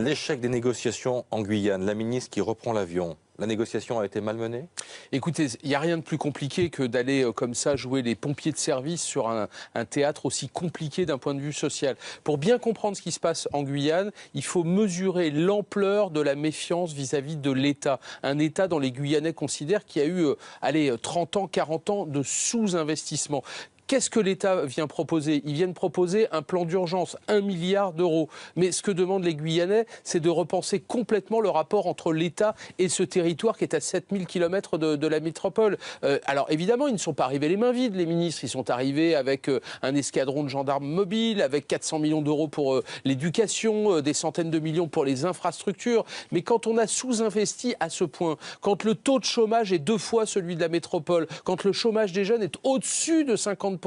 L'échec des négociations en Guyane, la ministre qui reprend l'avion, la négociation a été malmenée? Écoutez, il n'y a rien de plus compliqué que d'aller comme ça jouer les pompiers de service sur un théâtre aussi compliqué d'un point de vue social. Pour bien comprendre ce qui se passe en Guyane, il faut mesurer l'ampleur de la méfiance vis-à-vis de l'État. Un État dont les Guyanais considèrent qu'il y a eu 30 ans, 40 ans de sous-investissement. Qu'est-ce que l'État vient proposer? Ils viennent proposer un plan d'urgence, 1 milliard d'euros. Mais ce que demandent les Guyanais, c'est de repenser complètement le rapport entre l'État et ce territoire qui est à 7000 km de la métropole. Alors évidemment, ils ne sont pas arrivés les mains vides, les ministres. Ils sont arrivés avec un escadron de gendarmes mobiles, avec 400 millions d'euros pour l'éducation, des centaines de millions pour les infrastructures. Mais quand on a sous-investi à ce point, quand le taux de chômage est 2 fois celui de la métropole, quand le chômage des jeunes est au-dessus de 50%,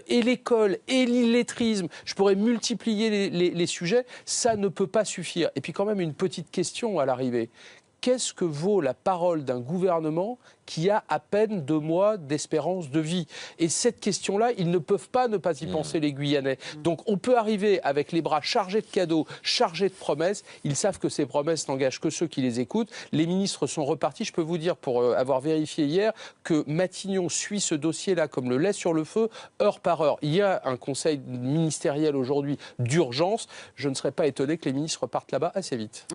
et l'école, et l'illettrisme, je pourrais multiplier les sujets, ça ne peut pas suffire. Et puis quand même une petite question à l'arrivée. Qu'est-ce que vaut la parole d'un gouvernement qui a à peine 2 mois d'espérance de vie? Et cette question-là, ils ne peuvent pas ne pas y penser, les Guyanais. Donc on peut arriver avec les bras chargés de cadeaux, chargés de promesses. Ils savent que ces promesses n'engagent que ceux qui les écoutent. Les ministres sont repartis. Je peux vous dire, pour avoir vérifié hier, que Matignon suit ce dossier-là comme le lait sur le feu, heure par heure. Il y a un conseil ministériel aujourd'hui d'urgence. Je ne serais pas étonné que les ministres partent là-bas assez vite.